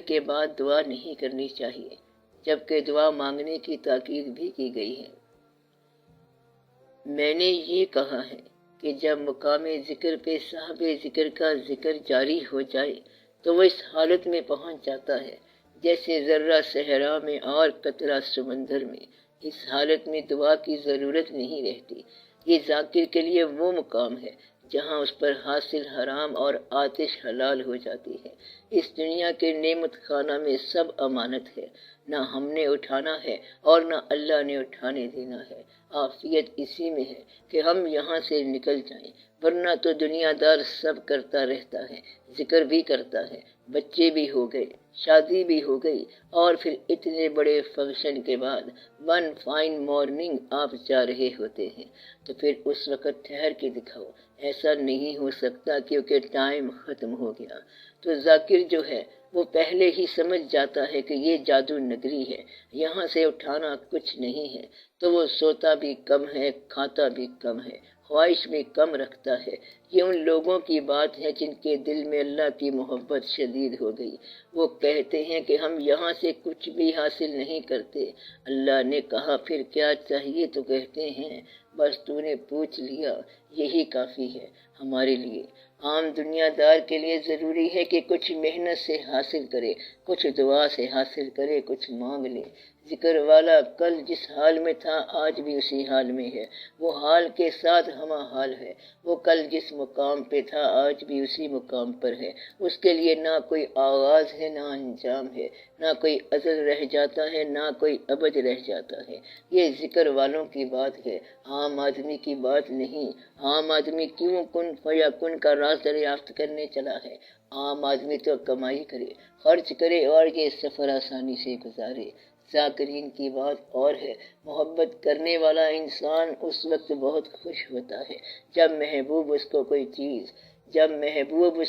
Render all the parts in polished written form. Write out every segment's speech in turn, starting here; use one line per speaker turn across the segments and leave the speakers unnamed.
کے بعد دعا نہیں کرنی چاہیے، جبکہ دعا مانگنے کی تاکید بھی کی گئی ہے۔ میں نے یہ کہا ہے کہ جب مقام ذکر پہ صاحب ذکر کا ذکر جاری ہو جائے تو وہ اس حالت میں پہنچ جاتا ہے جیسے ذرہ صحرا میں اور قطرہ سمندر میں۔ اس حالت میں دعا کی ضرورت نہیں رہتی۔ یہ ذاکر کے لیے وہ مقام ہے جہاں اس پر حاصل حرام اور آتش حلال ہو جاتی ہے۔ اس دنیا کے نعمت خانہ میں سب امانت ہے، نہ ہم نے اٹھانا ہے اور نہ اللہ نے اٹھانے دینا ہے۔ عافیت اسی میں ہے کہ ہم یہاں سے نکل جائیں، ورنہ تو دنیا دار سب کرتا رہتا ہے، ذکر بھی کرتا ہے، بچے بھی ہو گئے، شادی بھی ہو گئی، اور پھر اتنے بڑے فنکشن کے بعد ون فائن مارننگ آپ جا رہے ہوتے ہیں، تو پھر اس وقت ٹھہر کے دکھاؤ۔ ایسا نہیں ہو سکتا کیونکہ ٹائم ختم ہو گیا۔ تو ذاکر جو ہے وہ پہلے ہی سمجھ جاتا ہے کہ یہ جادو نگری ہے، یہاں سے اٹھانا کچھ نہیں ہے، تو وہ سوتا بھی کم ہے، کھاتا بھی کم ہے، خواہش بھی کم رکھتا ہے۔ یہ ان لوگوں کی بات ہے جن کے دل میں اللہ کی محبت شدید ہو گئی۔ وہ کہتے ہیں کہ ہم یہاں سے کچھ بھی حاصل نہیں کرتے۔ اللہ نے کہا پھر کیا چاہیے؟ تو کہتے ہیں بس تو نے پوچھ لیا، یہی کافی ہے ہمارے لیے۔ عام دنیا دار کے لیے ضروری ہے کہ کچھ محنت سے حاصل کرے، کچھ دعا سے حاصل کرے، کچھ مانگ لے۔ ذکر والا کل جس حال میں تھا آج بھی اسی حال میں ہے، وہ حال کے ساتھ ہمہ حال ہے۔ وہ کل جس مقام پہ تھا آج بھی اسی مقام پر ہے۔ اس کے لیے نہ کوئی آغاز ہے نہ انجام ہے، نہ کوئی ازل رہ جاتا ہے نہ کوئی ابد رہ جاتا ہے۔ یہ ذکر والوں کی بات ہے، عام آدمی کی بات نہیں۔ عام آدمی کیوں کن فیکن کا راز دریافت کرنے چلا ہے؟ عام آدمی تو کمائی کرے، خرچ کرے اور یہ سفر آسانی سے گزارے۔ ذاکرین کی بات اور ہے۔ محبت کرنے والا انسان اس وقت بہت خوش ہوتا ہے جب محبوب اس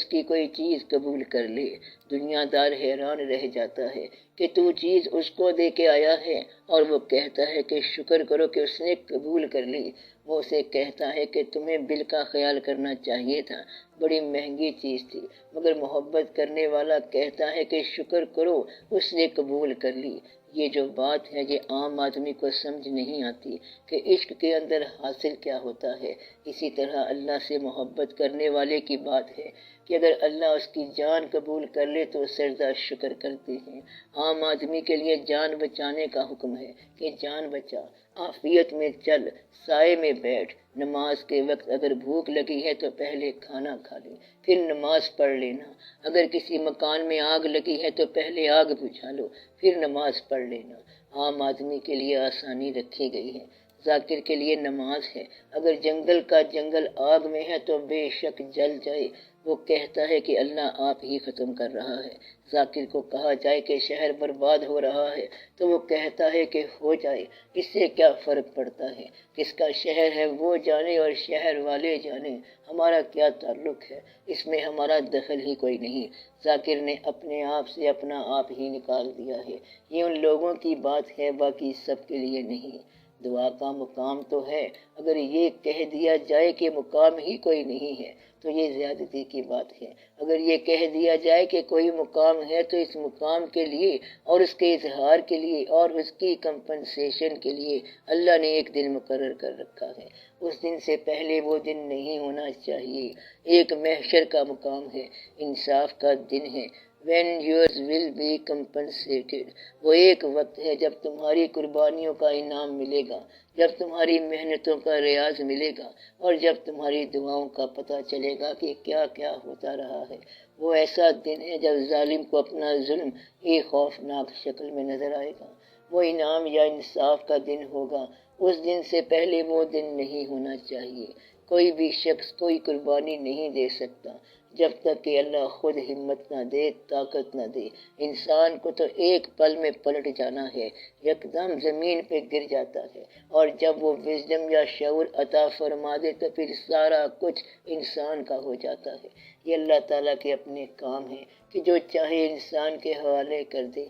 کی کوئی چیز قبول کر لے۔ دنیا دار حیران رہ جاتا ہے کہ تو چیز اس کو دے کے آیا ہے، اور وہ کہتا ہے کہ شکر کرو کہ اس نے قبول کر لی۔ وہ اسے کہتا ہے کہ تمہیں بل کا خیال کرنا چاہیے تھا، بڑی مہنگی چیز تھی، مگر محبت کرنے والا کہتا ہے کہ شکر کرو اس نے قبول کر لی۔ یہ جو بات ہے یہ عام آدمی کو سمجھ نہیں آتی کہ عشق کے اندر حاصل کیا ہوتا ہے۔ اسی طرح اللہ سے محبت کرنے والے کی بات ہے کہ اگر اللہ اس کی جان قبول کر لے تو سجدہ شکر کرتے ہیں۔ عام آدمی کے لیے جان بچانے کا حکم ہے کہ جان بچا، عافیت میں چل، سائے میں بیٹھ، نماز کے وقت اگر بھوک لگی ہے تو پہلے کھانا کھا لے، پھر نماز پڑھ لینا۔ اگر کسی مکان میں آگ لگی ہے تو پہلے آگ بجھا لو، پھر نماز پڑھ لینا۔ عام آدمی کے لیے آسانی رکھی گئی ہے، ذاکر کے لیے نماز ہے۔ اگر جنگل کا جنگل آگ میں ہے تو بے شک جل جائے، وہ کہتا ہے کہ اللہ آپ ہی ختم کر رہا ہے۔ ذاکر کو کہا جائے کہ شہر برباد ہو رہا ہے تو وہ کہتا ہے کہ ہو جائے، اس سے کیا فرق پڑتا ہے؟ کس کا شہر ہے وہ جانے اور شہر والے جانے، ہمارا کیا تعلق ہے؟ اس میں ہمارا دخل ہی کوئی نہیں۔ ذاکر نے اپنے آپ سے اپنا آپ ہی نکال دیا ہے۔ یہ ان لوگوں کی بات ہے، باقی سب کے لیے نہیں۔ دعا کا مقام تو ہے، اگر یہ کہہ دیا جائے کہ مقام ہی کوئی نہیں ہے تو یہ زیادتی کی بات ہے۔ اگر یہ کہہ دیا جائے کہ کوئی مقام ہے تو اس مقام کے لیے اور اس کے اظہار کے لیے اور اس کی کمپنسیشن کے لیے اللہ نے ایک دن مقرر کر رکھا ہے۔ اس دن سے پہلے وہ دن نہیں ہونا چاہیے۔ ایک محشر کا مقام ہے، انصاف کا دن ہے۔ when yours will be compensated، وہ ایک وقت ہے جب تمہاری قربانیوں کا انعام ملے گا، جب تمہاری محنتوں کا ریاض ملے گا، اور جب تمہاری دعاؤں کا پتہ چلے گا کہ کیا کیا ہوتا رہا ہے۔ وہ ایسا دن ہے جب ظالم کو اپنا ظلم ایک خوفناک شکل میں نظر آئے گا۔ وہ انعام یا انصاف کا دن ہوگا۔ اس دن سے پہلے وہ دن نہیں ہونا چاہیے۔ کوئی بھی شخص کوئی قربانی نہیں دے سکتا جب تک کہ اللہ خود ہمت نہ دے، طاقت نہ دے۔ انسان کو تو ایک پل میں پلٹ جانا ہے، یکدم زمین پہ گر جاتا ہے، اور جب وہ وزڈم یا شعور عطا فرما دے تو پھر سارا کچھ انسان کا ہو جاتا ہے۔ یہ اللہ تعالیٰ کے اپنے کام ہیں کہ جو چاہے انسان کے حوالے کر دے۔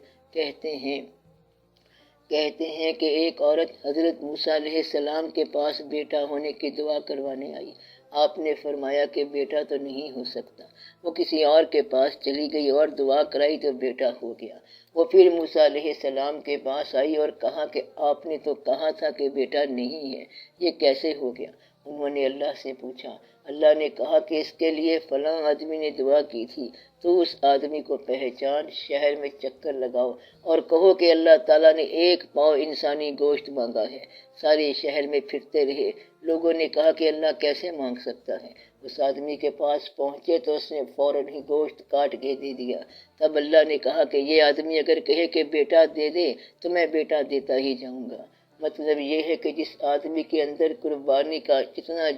کہتے ہیں کہ ایک عورت حضرت موسیٰ علیہ السلام کے پاس بیٹا ہونے کی دعا کروانے آئی۔ آپ نے فرمایا کہ بیٹا تو نہیں ہو سکتا۔ وہ کسی اور کے پاس چلی گئی اور دعا کرائی تو بیٹا ہو گیا۔ وہ پھر موسیٰ علیہ السلام کے پاس آئی اور کہا کہ آپ نے تو کہا تھا کہ بیٹا نہیں ہے، یہ کیسے ہو گیا؟ انہوں نے اللہ سے پوچھا۔ اللہ نے کہا کہ اس کے لیے فلاں آدمی نے دعا کی تھی، تو اس آدمی کو پہچان، شہر میں چکر لگاؤ اور کہو کہ اللہ تعالیٰ نے 1 پاؤ انسانی گوشت مانگا ہے۔ سارے شہر میں پھرتے رہے، لوگوں نے کہا کہ اللہ کیسے مانگ سکتا ہے؟ اس آدمی کے پاس پہنچے تو اس نے فوراً ہی گوشت کاٹ کے دے دیا۔ تب اللہ نے کہا کہ یہ آدمی اگر کہے کہ بیٹا دے دے تو میں بیٹا دیتا ہی جاؤں گا۔ مطلب یہ ہے کہ جس آدمی کے اندر قربانی کا اتنا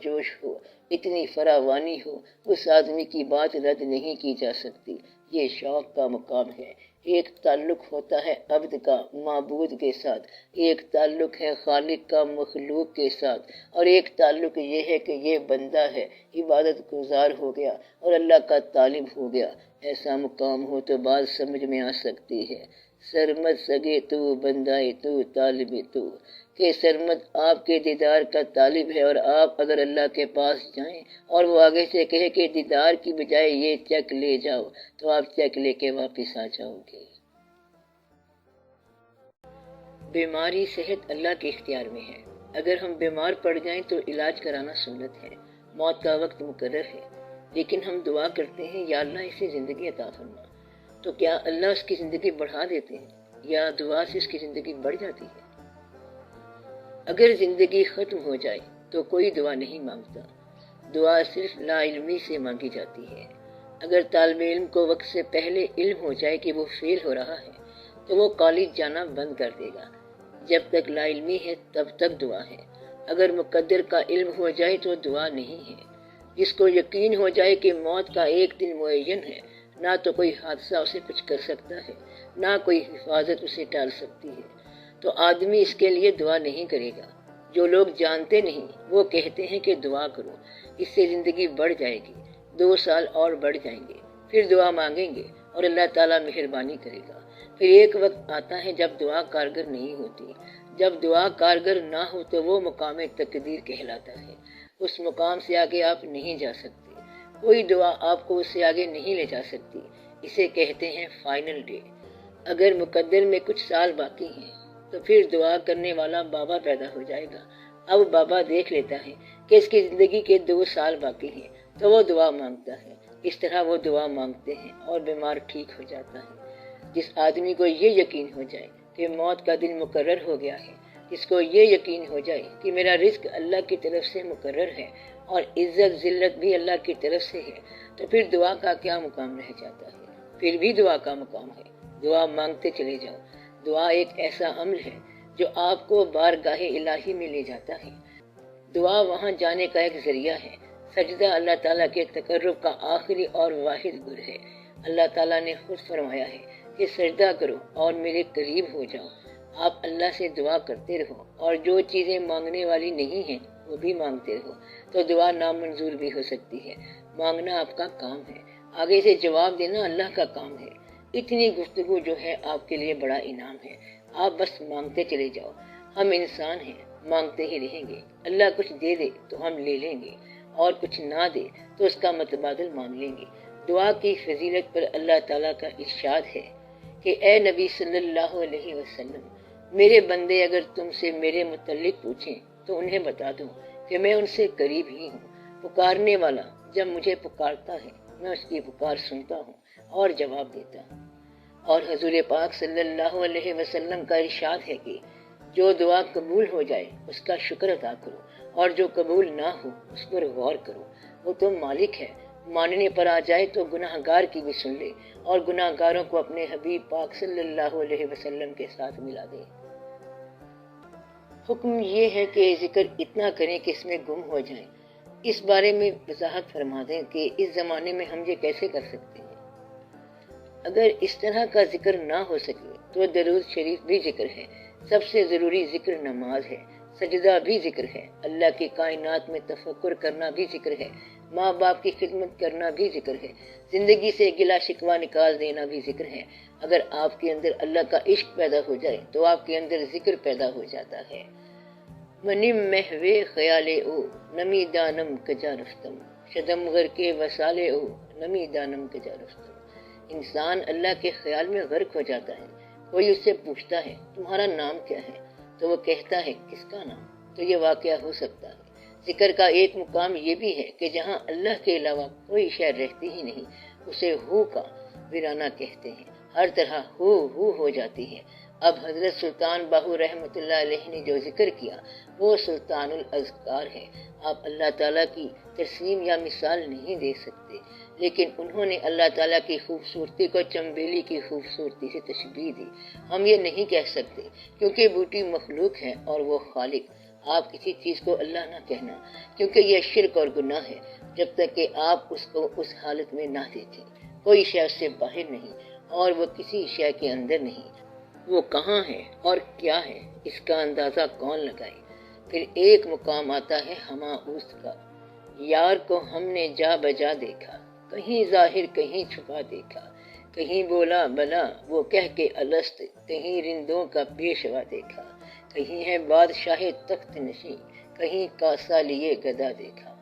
جوش ہو، اتنی فراوانی ہو، اس آدمی کی بات رد نہیں کی جا سکتی۔ یہ شوق کا مقام ہے۔ ایک تعلق ہوتا ہے عبد کا معبود کے ساتھ، ایک تعلق ہے خالق کا مخلوق کے ساتھ، اور ایک تعلق یہ ہے کہ یہ بندہ ہے، عبادت گزار ہو گیا اور اللہ کا طالب ہو گیا۔ ایسا مقام ہو تو بات سمجھ میں آ سکتی ہے۔ سرمد سگے تو بندائے تو طالب تو، کہ سرمد آپ کے دیدار کا طالب ہے، اور آپ اگر اللہ کے پاس جائیں اور وہ آگے سے کہے کہ دیدار کی بجائے یہ چیک لے جاؤ، تو آپ چیک لے کے واپس آ جاؤ گے۔ بیماری صحت اللہ کے اختیار میں ہے۔ اگر ہم بیمار پڑ جائیں تو علاج کرانا سنت ہے، موت کا وقت مقرر ہے، لیکن ہم دعا کرتے ہیں یا اللہ اسے زندگی عطا فرما، تو کیا اللہ اس کی زندگی بڑھا دیتے ہیں یا دعا سے اس کی زندگی بڑھ جاتی ہے؟ اگر زندگی ختم ہو جائے تو کوئی دعا نہیں مانگتا، دعا صرف لا علمی سے مانگی جاتی ہے۔ اگر طالب علم کو وقت سے پہلے علم ہو جائے کہ وہ فیل ہو رہا ہے تو وہ کالج جانا بند کر دے گا۔ جب تک لا علمی ہے تب تک دعا ہے۔ اگر مقدر کا علم ہو جائے تو دعا نہیں ہے۔ جس کو یقین ہو جائے کہ موت کا ایک دن معین ہے، نہ تو کوئی حادثہ اسے کچھ کر سکتا ہے، نہ کوئی حفاظت اسے ٹال سکتی ہے، تو آدمی اس کے لیے دعا نہیں کرے گا۔ جو لوگ جانتے نہیں وہ کہتے ہیں کہ دعا کرو، اس سے زندگی بڑھ جائے گی، 2 سال اور بڑھ جائیں گے، پھر دعا مانگیں گے اور اللہ تعالیٰ مہربانی کرے گا۔ پھر ایک وقت آتا ہے جب دعا کارگر نہیں ہوتی۔ جب دعا کارگر نہ ہو تو وہ مقام تقدیر کہلاتا ہے۔ اس مقام سے آگے آپ نہیں جا سکتے، کوئی دعا آپ کو اس سے آگے نہیں لے جا سکتی۔ اسے کہتے ہیں فائنل ڈے۔ اگر مقدر میں کچھ سال باقی ہیں تو پھر دعا کرنے والا بابا پیدا ہو جائے گا۔ اب بابا دیکھ لیتا ہے کہ اس کی زندگی کے 2 سال باقی ہیں تو وہ دعا مانگتا ہے۔ اس طرح وہ دعا مانگتے ہیں اور بیمار ٹھیک ہو جاتا ہے۔ جس آدمی کو یہ یقین ہو جائے کہ موت کا دن مقرر ہو گیا ہے، جس کو یہ یقین ہو جائے کہ میرا رزق اللہ کی طرف سے مقرر ہے اور عزت ذلت بھی اللہ کی طرف سے ہے، تو پھر دعا کا کیا مقام رہ جاتا ہے؟ پھر بھی دعا کا مقام ہے۔ دعا مانگتے چلے جاؤ۔ دعا ایک ایسا عمل ہے جو آپ کو بارگاہ الہی میں لے جاتا ہے۔ دعا وہاں جانے کا ایک ذریعہ ہے۔ سجدہ اللہ تعالیٰ کے تقرب کا آخری اور واحد گر ہے۔ اللہ تعالیٰ نے خود فرمایا ہے کہ سجدہ کرو اور میرے قریب ہو جاؤ۔ آپ اللہ سے دعا کرتے رہو اور جو چیزیں مانگنے والی نہیں ہیں وہ بھی مانگتے رہو، تو دعا نامنظور بھی ہو سکتی ہے۔ مانگنا آپ کا کام ہے، آگے سے جواب دینا اللہ کا کام ہے۔ اتنی گفتگو جو ہے آپ کے لیے بڑا انعام ہے۔ آپ بس مانگتے چلے جاؤ۔ ہم انسان ہیں، مانگتے ہی رہیں گے۔ اللہ کچھ دے دے تو ہم لے لیں گے، اور کچھ نہ دے تو اس کا متبادل مان لیں گے۔ دعا کی فضیلت پر اللہ تعالیٰ کا ارشاد ہے کہ اے نبی صلی اللہ علیہ وسلم، میرے بندے اگر تم سے میرے متعلق پوچھیں تو انہیں بتا دو کہ میں ان سے قریب ہی ہوں۔ پکارنے والا جب مجھے پکارتا ہے میں اس کی پکار سنتا ہوں اور جواب دیتا ہوں۔ اور حضور پاک صلی اللہ علیہ وسلم کا ارشاد ہے کہ جو دعا قبول ہو جائے اس کا شکر ادا کرو، اور جو قبول نہ ہو اس پر غور کرو۔ وہ تو مالک ہے، ماننے پر آ جائے تو گناہ گار کی بھی سن لے، اور گناہ گاروں کو اپنے حبیب پاک صلی اللہ علیہ وسلم کے ساتھ ملا دے۔ حکم یہ ہے کہ ذکر اتنا کریں کہ اس میں گم ہو جائیں۔ اس بارے میں وضاحت فرما دیں کہ اس زمانے میں ہم یہ کیسے کر سکتے ہیں۔ اگر اس طرح کا ذکر نہ ہو سکے تو درود شریف بھی ذکر ہے۔ سب سے ضروری ذکر نماز ہے، سجدہ بھی ذکر ہے، اللہ کی کائنات میں تفکر کرنا بھی ذکر ہے، ماں باپ کی خدمت کرنا بھی ذکر ہے، زندگی سے گلا شکوہ نکال دینا بھی ذکر ہے۔ اگر آپ کے اندر اللہ کا عشق پیدا ہو جائے تو آپ کے اندر ذکر پیدا ہو جاتا ہے۔ منیم محوے خیال او نمی دانم کجا رفتم شدم غر کے وسالے او نمی دانم کجا رفتم۔ انسان اللہ کے خیال میں غرق ہو جاتا ہے۔ کوئی اس سے پوچھتا ہے تمہارا نام کیا ہے تو وہ کہتا ہے کس کا نام؟ تو یہ واقعہ ہو سکتا ہے۔ ذکر کا ایک مقام یہ بھی ہے کہ جہاں اللہ کے علاوہ کوئی شے رہتی ہی نہیں اسے ہو کا ویرانہ کہتے ہیں، ہر طرح ہو جاتی ہے۔ اب حضرت سلطان باہو رحمۃ اللہ علیہ نے جو ذکر کیا وہ سلطان الاذکار ہے۔ آپ اللہ تعالیٰ کی ترسیم یا مثال نہیں دے سکتے، لیکن انہوں نے اللہ تعالیٰ کی خوبصورتی کو چنبیلی کی خوبصورتی سے تشبیہ دی۔ ہم یہ نہیں کہہ سکتے کیونکہ بوٹی مخلوق ہے اور وہ خالق۔ آپ کسی چیز کو اللہ نہ کہنا کیونکہ یہ شرک اور گناہ ہے جب تک کہ آپ اس کو اس حالت میں نہ دیکھیں۔ کوئی شے اس سے باہر نہیں اور وہ کسی شے کے اندر نہیں۔ وہ کہاں ہے اور کیا ہے اس کا اندازہ کون لگائے؟ پھر ایک مقام آتا ہے ہماؤس کا، یار کو ہم نے جا بجا دیکھا، کہیں ظاہر کہیں چھپا دیکھا، کہیں بولا بلا وہ کہہ کے الست، کہیں رندوں کا پیشوا دیکھا، کہیں ہے بادشاہ تخت نشین، کہیں کاسا لیے گدا دیکھا۔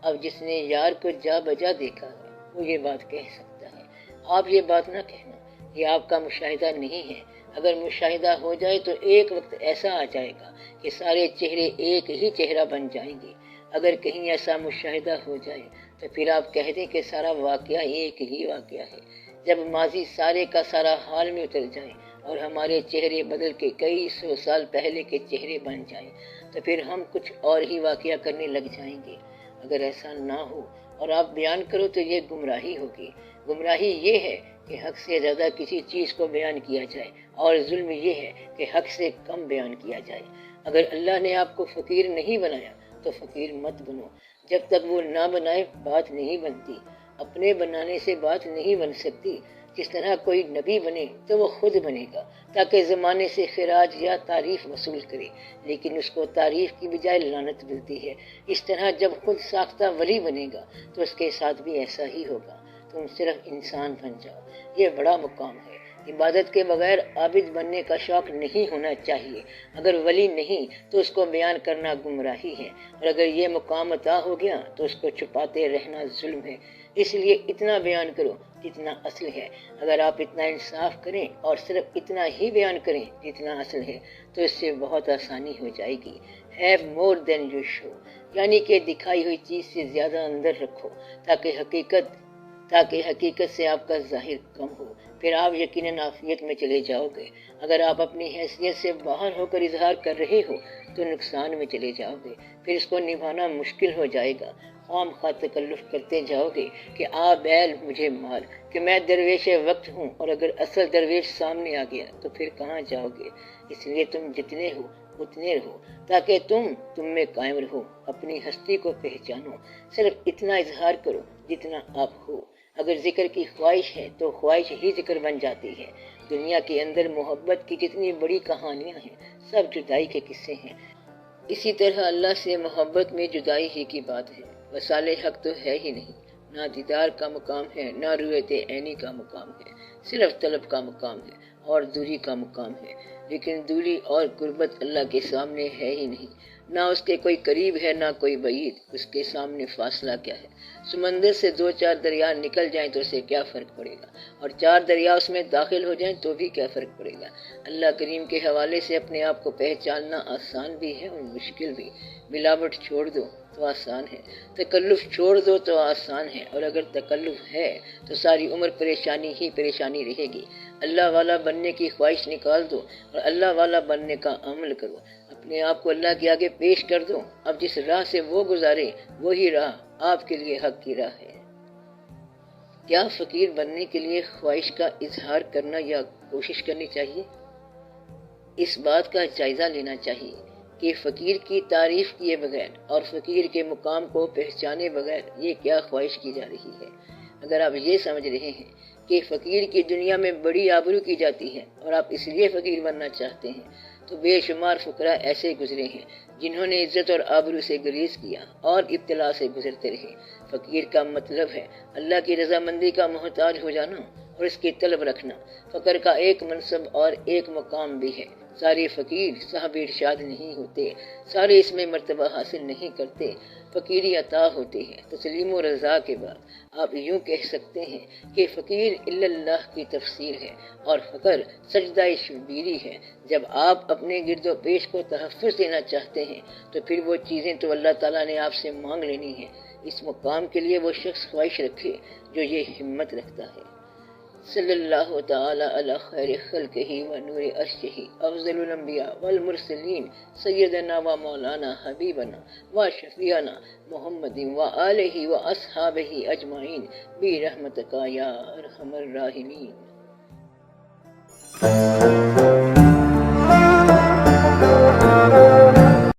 اب جس نے یار کو جا بجا دیکھا ہے وہ یہ بات کہہ سکتا ہے، آپ یہ بات نہ کہنا، یہ آپ کا مشاہدہ نہیں ہے۔ اگر مشاہدہ ہو جائے تو ایک وقت ایسا آ جائے گا کہ سارے چہرے ایک ہی چہرہ بن جائیں گے۔ اگر کہیں ایسا مشاہدہ ہو جائے تو پھر آپ کہہ دیں کہ سارا واقعہ ایک ہی واقعہ ہے۔ جب ماضی سارے کا سارا حال میں اتر جائے اور ہمارے چہرے بدل کے کئی سو سال پہلے کے چہرے بن جائیں تو پھر ہم کچھ اور ہی واقعہ کرنے لگ جائیں گے۔ اگر ایسا نہ ہو اور آپ بیان کرو تو یہ گمراہی ہوگی۔ گمراہی یہ ہے کہ حق سے زیادہ کسی چیز کو بیان کیا جائے، اور ظلم یہ ہے کہ حق سے کم بیان کیا جائے۔ اگر اللہ نے آپ کو فقیر نہیں بنایا تو فقیر مت بنو۔ جب تک وہ نہ بنائے بات نہیں بنتی۔ اپنے بنانے سے بات نہیں بن سکتی۔ جس طرح کوئی نبی بنے تو وہ خود بنے گا تاکہ زمانے سے خراج یا تعریف وصول کرے، لیکن اس کو تعریف کی بجائے لعنت ملتی ہے۔ اس طرح جب خود ساختہ ولی بنے گا تو اس کے ساتھ بھی ایسا ہی ہوگا۔ تم صرف انسان بن جاؤ، یہ بڑا مقام ہے۔ عبادت کے بغیر عابد بننے کا شوق نہیں ہونا چاہیے۔ اگر ولی نہیں تو اس کو بیان کرنا گمراہی ہے، اور اگر یہ مقام عطا ہو گیا تو اس کو چھپاتے رہنا ظلم ہے۔ اس لیے اتنا بیان کرو جتنا اصل ہے۔ اگر آپ اتنا انصاف کریں اور صرف اتنا ہی بیان کریں جتنا اصل ہے تو اس سے بہت آسانی ہو جائے گی۔ Have more than you show، یعنی کہ دکھائی ہوئی چیز سے زیادہ اندر رکھو تاکہ حقیقت سے آپ کا ظاہر کم ہو، پھر آپ یقیناً عافیت میں چلے جاؤ گے۔ اگر آپ اپنی حیثیت سے باہر ہو کر اظہار کر رہے ہو تو نقصان میں چلے جاؤ گے، پھر اس کو نبھانا مشکل ہو جائے گا۔ خام خواہ تکلف کرتے جاؤ گے کہ آ بیل مجھے مال، کہ میں درویش وقت ہوں، اور اگر اصل درویش سامنے آ گیا تو پھر کہاں جاؤ گے؟ اس لیے تم جتنے ہو اتنے رہو تاکہ تم میں قائم رہو۔ اپنی ہستی کو پہچانو، صرف اتنا اظہار کرو جتنا آپ ہو۔ اگر ذکر کی خواہش ہے تو خواہش ہی ذکر بن جاتی ہے۔ دنیا کے اندر محبت کی جتنی بڑی کہانیاں ہیں سب جدائی کے قصے ہیں۔ اسی طرح اللہ سے محبت میں جدائی ہی کی بات ہے۔ وصال حق تو ہے ہی نہیں، نہ دیدار کا مقام ہے، نہ رویت عینی کا مقام ہے، صرف طلب کا مقام ہے اور دوری کا مقام ہے۔ لیکن دوری اور قربت اللہ کے سامنے ہے ہی نہیں، نہ اس کے کوئی قریب ہے نہ کوئی بعید۔ اس کے سامنے فاصلہ کیا ہے؟ سمندر سے 2-4 دریا نکل جائیں تو اسے کیا فرق پڑے گا، اور 4 دریا اس میں داخل ہو جائیں تو بھی کیا فرق پڑے گا۔ اللہ کریم کے حوالے سے اپنے آپ کو پہچاننا آسان بھی ہے اور مشکل بھی۔ ملاوٹ چھوڑ دو تو آسان ہے، تکلف چھوڑ دو تو آسان ہے، اور اگر تکلف ہے تو ساری عمر پریشانی ہی پریشانی رہے گی۔ اللہ والا بننے کی خواہش نکال دو اور اللہ والا بننے کا عمل کرو۔ اپنے آپ کو اللہ کے آگے پیش کر دو۔ اب جس راہ سے وہ گزارے وہی راہ آپ کے لیے حق کی راہ ہے۔ کیا فقیر بننے کے لیے خواہش کا اظہار کرنا یا کوشش کرنی چاہیے؟ اس بات کا جائزہ لینا چاہیے کہ فقیر کی تعریف کیے بغیر اور فقیر کے مقام کو پہچانے بغیر یہ کیا خواہش کی جا رہی ہے۔ اگر آپ یہ سمجھ رہے ہیں کہ فقیر کی دنیا میں بڑی آبرو کی جاتی ہے اور آپ اس لیے فقیر بننا چاہتے ہیں تو بے شمار فقراء ایسے گزرے ہیں جنہوں نے عزت اور آبرو سے گریز کیا اور ابتلا سے گزرتے رہے۔ فقیر کا مطلب ہے اللہ کی رضامندی کا محتاج ہو جانا اور اس کی طلب رکھنا فقر کا ایک منصب اور ایک مقام بھی ہے۔ سارے فقیر صاحب ارشاد نہیں ہوتے، سارے اس میں مرتبہ حاصل نہیں کرتے۔ فقیری عطا ہوتی ہے تسلیم و رضا کے بعد۔ آپ یوں کہہ سکتے ہیں کہ فقیر الا اللہ کی تفسیر ہے اور فقر سجدہ شبیری ہے۔ جب آپ اپنے گرد و پیش کو تحفظ دینا چاہتے ہیں تو پھر وہ چیزیں تو اللہ تعالیٰ نے آپ سے مانگ لینی ہیں۔ اس مقام کے لیے وہ شخص خواہش رکھے جو یہ ہمت رکھتا ہے۔ صلی اللہ تعالی علی خیر خلقہ و نور عرشہ افضل الانبیاء والمرسلین سیدنا و مولانا حبیبنا و شفیعنا محمد و آلہ و اصحابہ اجمعین برحمتک یا ارحم الراحمین۔